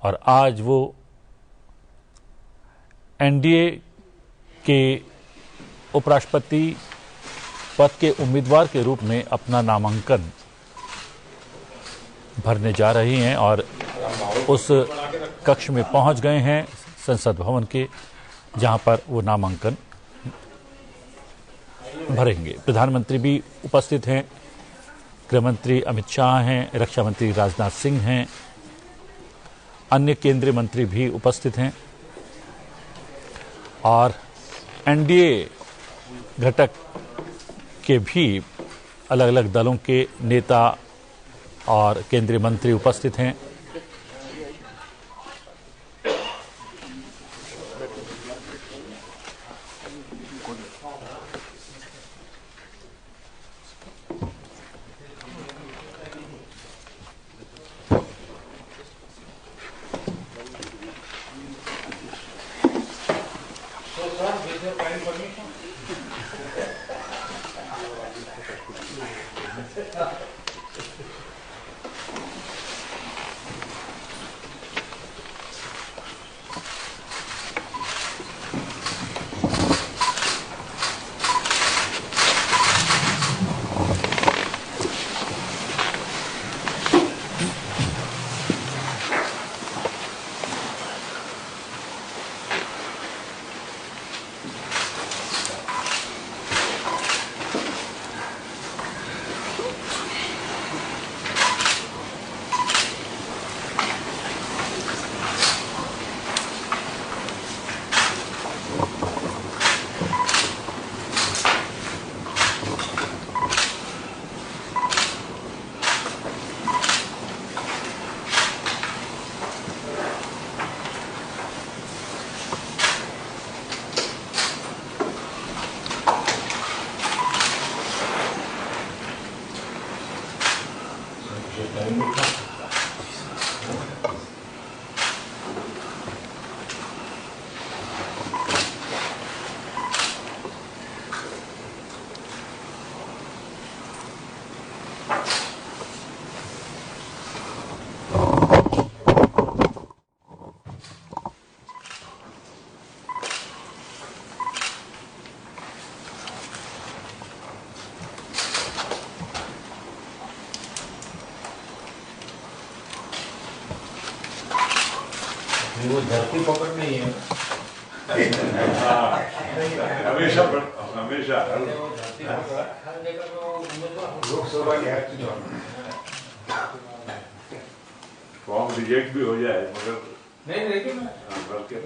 और आज वो एनडीए के उपराष्ट्रपति पद के उम्मीदवार के रूप में अपना नामांकन भरने जा रही हैं और उस कक्ष में पहुंच गए हैं संसद भवन के, जहां पर वो नामांकन भरेंगे। प्रधानमंत्री भी उपस्थित हैं, गृह मंत्री अमित शाह हैं, रक्षा मंत्री राजनाथ सिंह हैं, अन्य केंद्रीय मंत्री भी उपस्थित हैं और एनडीए घटक के भी अलग अलग दलों के नेता और केंद्रीय मंत्री उपस्थित हैं। वो धरती पकड़ नहीं है हमेशा हमेशा लोकसभा के फॉर्म रिजेक्ट भी हो जाए मगर नहीं लेकिन बल्कि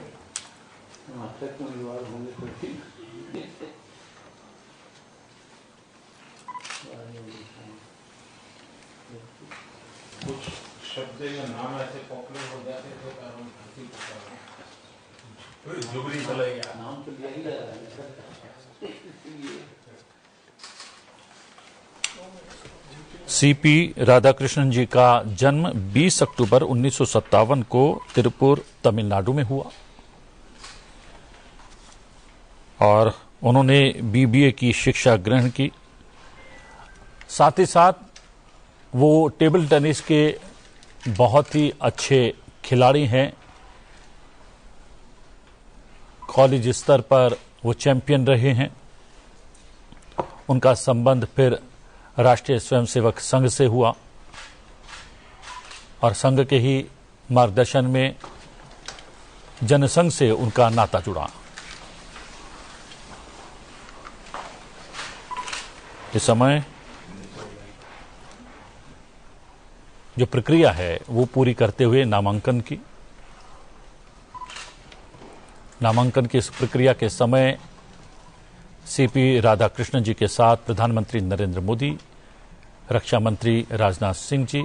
उम्मीदवार होंगे तो ठीक। कुछ शब्द या नाम ऐसे पॉपुलर हो जाते थे कारण धरती पकड़ जुगरी चला गया नाम तो यही है। सीपी राधाकृष्णन जी का जन्म 20 अक्टूबर 1957 को तिरुपुर, तमिलनाडु में हुआ और उन्होंने बीबीए की शिक्षा ग्रहण की। साथ ही साथ वो टेबल टेनिस के बहुत ही अच्छे खिलाड़ी हैं। कॉलेज स्तर पर वो चैंपियन रहे हैं। उनका संबंध फिर राष्ट्रीय स्वयंसेवक संघ से हुआ और संघ के ही मार्गदर्शन में जनसंघ से उनका नाता जुड़ा। इस समय जो प्रक्रिया है वो पूरी करते हुए नामांकन की इस प्रक्रिया के समय सीपी राधाकृष्णन जी के साथ प्रधानमंत्री नरेंद्र मोदी, रक्षा मंत्री राजनाथ सिंह जी,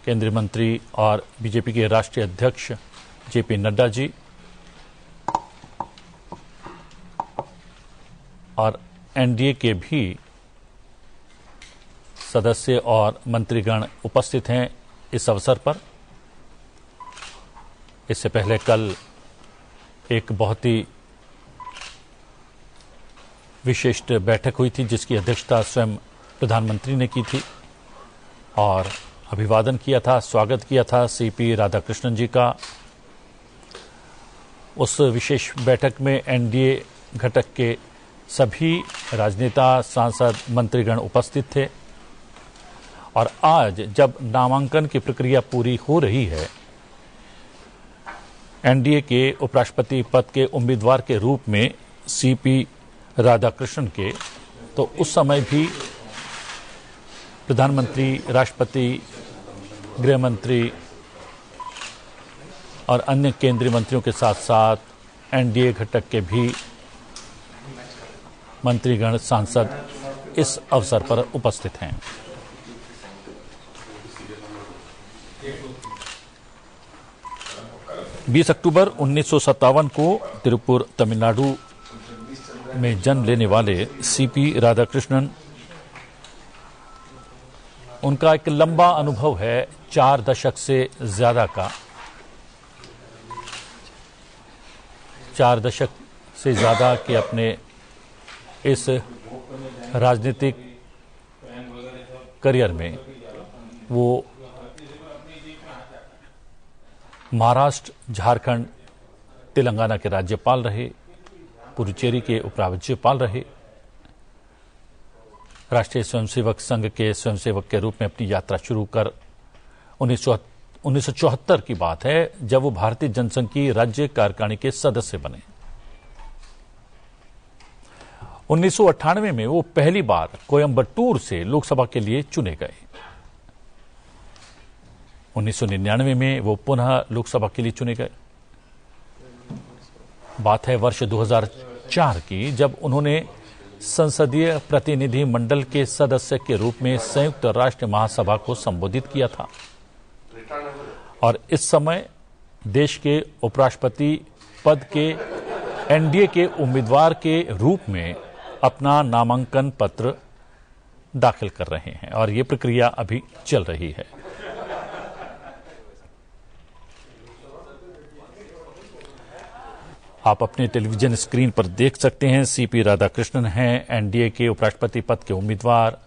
केंद्रीय मंत्री और बीजेपी के राष्ट्रीय अध्यक्ष जेपी नड्डा जी और एनडीए के भी सदस्य और मंत्रीगण उपस्थित हैं इस अवसर पर। इससे पहले कल एक बहुत ही विशिष्ट बैठक हुई थी जिसकी अध्यक्षता स्वयं प्रधानमंत्री ने की थी और अभिवादन किया था, स्वागत किया था सीपी राधाकृष्णन जी का। उस विशेष बैठक में एनडीए घटक के सभी राजनेता, सांसद, मंत्रीगण उपस्थित थे और आज जब नामांकन की प्रक्रिया पूरी हो रही है, एनडीए के उपराष्ट्रपति पद के उम्मीदवार के रूप में सीपी राधाकृष्णन के, तो उस समय भी प्रधानमंत्री, राष्ट्रपति, गृह मंत्री और अन्य केंद्रीय मंत्रियों के साथ साथ एनडीए घटक के भी मंत्रीगण, सांसद इस अवसर पर उपस्थित हैं। बीस अक्टूबर 1957 को तिरुपुर, तमिलनाडु में जन्म लेने वाले सीपी राधाकृष्णन, उनका एक लंबा अनुभव है, 4 दशक से ज्यादा का। 4 दशक से ज्यादा के अपने इस राजनीतिक करियर में वो महाराष्ट्र, झारखंड, तेलंगाना के राज्यपाल रहे, पुडुचेरी के उपराज्यपाल रहे, राष्ट्रीय स्वयंसेवक संघ के स्वयंसेवक के रूप में अपनी यात्रा शुरू कर 1974 की बात है जब वो भारतीय जनसंघ की राज्य कार्यकारिणी के सदस्य बने। 1998 में वो पहली बार कोयंबटूर से लोकसभा के लिए चुने गए। 1999 में वो पुनः लोकसभा के लिए चुने गए। बात है वर्ष 2004 की, जब उन्होंने संसदीय प्रतिनिधि मंडल के सदस्य के रूप में संयुक्त राष्ट्र महासभा को संबोधित किया था और इस समय देश के उपराष्ट्रपति पद के एनडीए के उम्मीदवार के रूप में अपना नामांकन पत्र दाखिल कर रहे हैं और ये प्रक्रिया अभी चल रही है। आप अपने टेलीविजन स्क्रीन पर देख सकते हैं, सीपी राधाकृष्णन हैं, एनडीए के उपराष्ट्रपति पद के उम्मीदवार।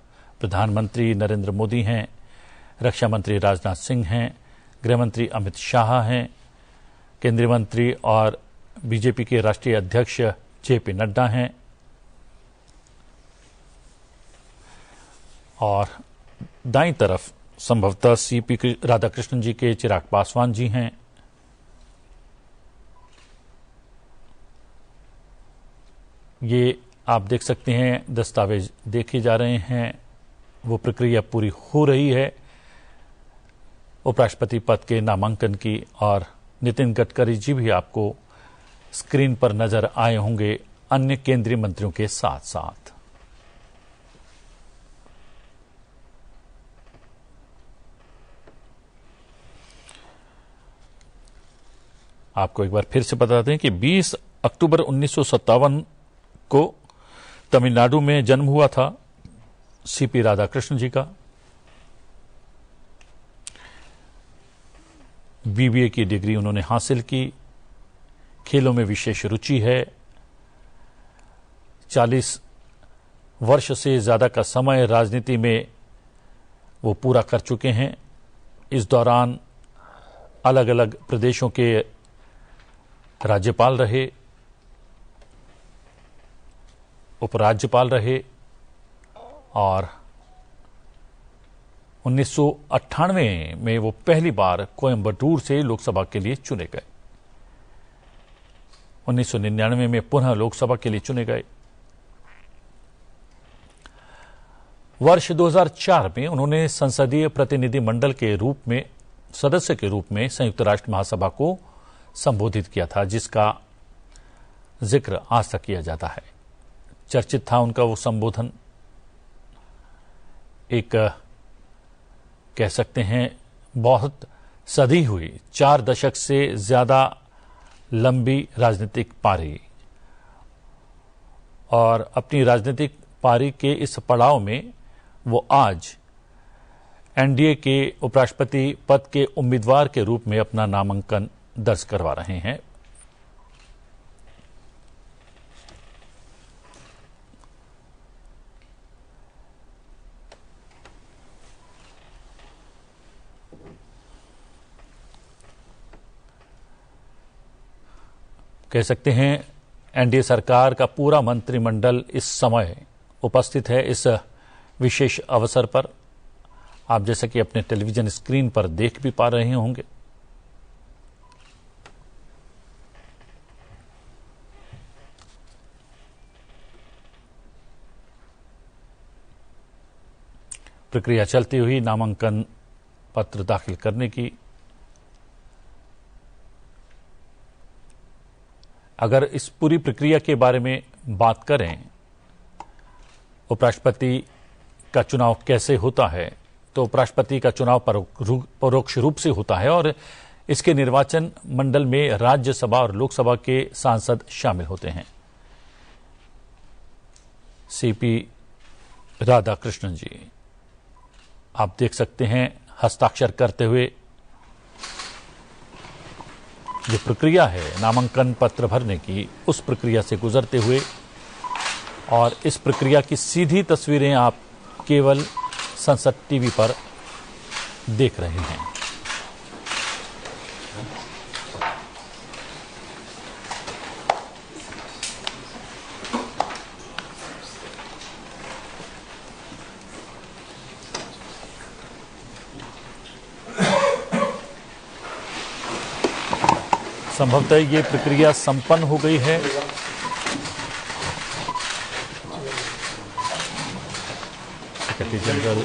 प्रधानमंत्री नरेंद्र मोदी हैं, रक्षा मंत्री राजनाथ सिंह हैं, गृह मंत्री अमित शाह हैं, केंद्रीय मंत्री और बीजेपी के राष्ट्रीय अध्यक्ष जेपी नड्डा हैं और दाईं तरफ संभवतः सीपी राधाकृष्णन जी के चिराग पासवान जी हैं। ये आप देख सकते हैं, दस्तावेज देखे जा रहे हैं, वो प्रक्रिया पूरी हो रही है उपराष्ट्रपति पद के नामांकन की। और नितिन गडकरी जी भी आपको स्क्रीन पर नजर आए होंगे अन्य केंद्रीय मंत्रियों के साथ साथ। आपको एक बार फिर से बता दें कि 20 अक्टूबर 1957 को तमिलनाडु में जन्म हुआ था सीपी राधाकृष्णन जी का। बीबीए की डिग्री उन्होंने हासिल की। खेलों में विशेष रुचि है। 40 वर्ष से ज्यादा का समय राजनीति में वो पूरा कर चुके हैं। इस दौरान अलग अलग प्रदेशों के राज्यपाल रहे, उपराज्यपाल रहे और 1998 में वो पहली बार कोयंबटूर से लोकसभा के लिए चुने गए। 1999 में पुनः लोकसभा के लिए चुने गए। वर्ष 2004 में उन्होंने संसदीय प्रतिनिधि मंडल के रूप में, सदस्य के रूप में संयुक्त राष्ट्र महासभा को संबोधित किया था, जिसका जिक्र आज तक किया जाता है। चर्चित था उनका वो संबोधन। एक कह सकते हैं बहुत सदी हुई, 4 दशक से ज्यादा लंबी राजनीतिक पारी और अपनी राजनीतिक पारी के इस पड़ाव में वो आज एनडीए के उपराष्ट्रपति पद के उम्मीदवार के रूप में अपना नामांकन दर्ज करवा रहे हैं। कह सकते हैं एनडीए सरकार का पूरा मंत्रिमंडल इस समय उपस्थित है इस विशेष अवसर पर। आप जैसा कि अपने टेलीविजन स्क्रीन पर देख भी पा रहे होंगे। प्रक्रिया चलती हुई नामांकन पत्र दाखिल करने की। अगर इस पूरी प्रक्रिया के बारे में बात करें, उपराष्ट्रपति का चुनाव कैसे होता है, तो उपराष्ट्रपति का चुनाव परोक्ष रूप से होता है और इसके निर्वाचन मंडल में राज्यसभा और लोकसभा के सांसद शामिल होते हैं। सीपी राधाकृष्णन जी, आप देख सकते हैं हस्ताक्षर करते हुए। जो प्रक्रिया है नामांकन पत्र भरने की, उस प्रक्रिया से गुजरते हुए, और इस प्रक्रिया की सीधी तस्वीरें आप केवल संसद टीवी पर देख रहे हैं। संभवतः ये प्रक्रिया संपन्न हो गई है। सेक्रेटरी जनरल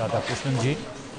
राधाकृष्णन जी।